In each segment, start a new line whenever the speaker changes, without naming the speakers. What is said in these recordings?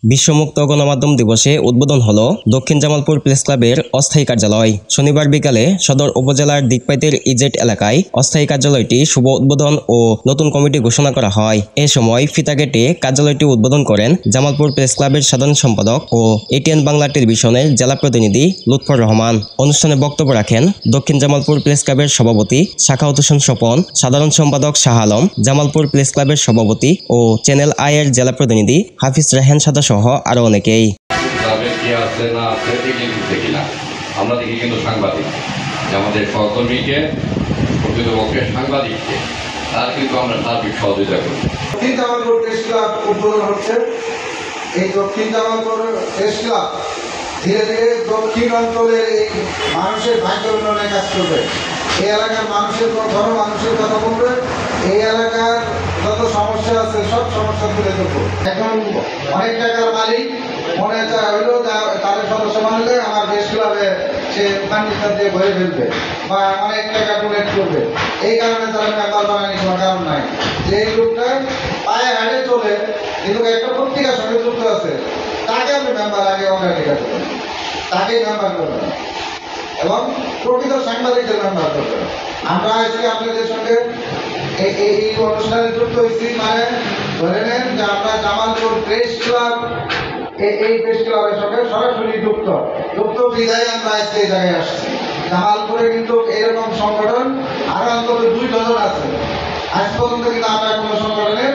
বিশ্ব মুক্ত গণমাধ্যম দিবসে উদ্বোধন হলো দক্ষিণ জামালপুর প্রেস ক্লাবের অস্থায়ী কার্যালয়। শনিবার বিকালে সদর উপজেলার দিকপাইতের ইজেট এলাকায় অস্থায়ী কার্যালয়টি শুভ উদ্বোধন ও নতুন কমিটি ঘোষণা করা হয়। এ সময় ফিতা কেটে কার্যালয়টি উদ্বোধন করেন জামালপুর প্রেস ক্লাবের সাধারণ সম্পাদক ও এটিএন বাংলা টেলিভিশনের জেলা প্রতিনিধি লুৎফর রহমান। অনুষ্ঠানে বক্তব্য রাখেন দক্ষিণ জামালপুর প্রেস ক্লাবের সভাপতি শাখাওয়াত হোসেন স্বপন, সাধারণ সম্পাদক শাহ আলম, জামালপুর প্রেস ক্লাবের সভাপতি ও চ্যানেল আই এর জেলা প্রতিনিধি হাফিজ রাহেন সাদা সহ আরো অনেকেই।
আমরা দেখি কিন্তু সাংবাদিক আমাদের সহকর্মীকে প্রকৃতপক্ষে সাংবাদিককে তার কিন্তু আমরা সার্বিক সহযোগিতা করি।
দক্ষিণ জামালপুর প্রেস ক্লাব উদ্বোধন হচ্ছে। এই দক্ষিণ জামালপুর প্রেস ক্লাব ধীরে ধীরে দক্ষিণ অঞ্চলের এই মানুষের ভাগ্য উন্নয়নে কাজ করবে। এই এলাকার মানুষের মানুষের কথা বলবে, এই এলাকার যত সমস্যা আছে সব সমস্যা তুলে ধরবো। এখন অনেক টাকার মালিক মনে হইলো তাদের সদস্য মানলে আমার প্রেস ক্লাবে সে ফান্ডিশন দিয়ে ভরে ফেলবে বা অনেক টাকা ডোনেট করবে, এই কারণে তারা মেম্বার বানানোর কোনো কারণ নাই। যে লোকটা পায়ে হাঁটে চলে কিন্তু একটা পত্রিকার সঙ্গে যুক্ত আছে তাকে আপনি মেম্বার আগে অগ্রাধিকার দেবেন, তাকেই মেম্বার করবেন এবং প্রকৃত সাংবাদিকদের মেম্বার করবেন। আমরা আজকে আপনাদের সঙ্গে এই অনুষ্ঠানে যুক্ত হয়েছি, মানে ধরে নেন যে আমরা জামালপুর প্রেস ক্লাব এই প্রেস ক্লাবের সঙ্গে সরাসরি যুক্ত বিদায় আমরা আজকে এই জায়গায় আসছি। জামালপুরে কিন্তু এরকম সংগঠন আরো অন্তত 2 ডজন আছে। আজ পর্যন্ত কিন্তু আমরা কোনো সংগঠনের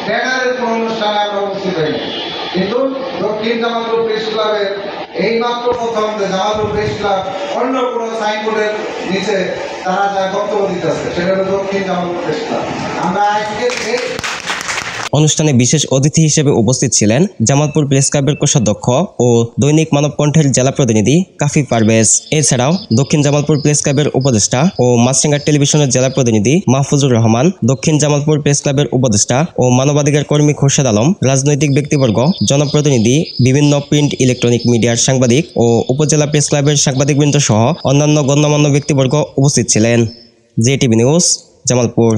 ব্যানারের কোনো অনুষ্ঠানে আমরা উপস্থিত হইনি, কিন্তু দক্ষিণ জামালপুর প্রেস ক্লাবের এই মাত্র প্রথম যে জামালপুর প্রেস ক্লাব অন্য কোনো সাইনবোর্ডের নিচে তারা যা বক্তব্য দিতেছে সেটা হলো দক্ষিণ জামালপুর প্রেস ক্লাব। আমরা আজকে
অনুষ্ঠানে বিশেষ অতিথি হিসেবে উপস্থিত ছিলেন জামালপুর প্রেস ক্লাবের কোষাধ্যক্ষ ও দৈনিক মানবকণ্ঠের জেলা প্রতিনিধি কাফি পারভেজ। এছাড়াও দক্ষিণ জামালপুর প্রেস ক্লাবের উপদেষ্টা ও মাছরাঙ্গা টেলিভিশনের জেলা প্রতিনিধি মাহফুজুর রহমান, দক্ষিণ জামালপুর প্রেস ক্লাবের উপদেষ্টা ও মানবাধিকার কর্মী খোরশেদ আলম, রাজনৈতিক ব্যক্তিবর্গ, জনপ্রতিনিধি, বিভিন্ন প্রিন্ট ইলেকট্রনিক মিডিয়ার সাংবাদিক ও উপজেলা প্রেস ক্লাবের সাংবাদিকবৃন্দ সহ অন্যান্য গণ্যমান্য ব্যক্তিবর্গ উপস্থিত ছিলেন। JTV news, Jamalpur.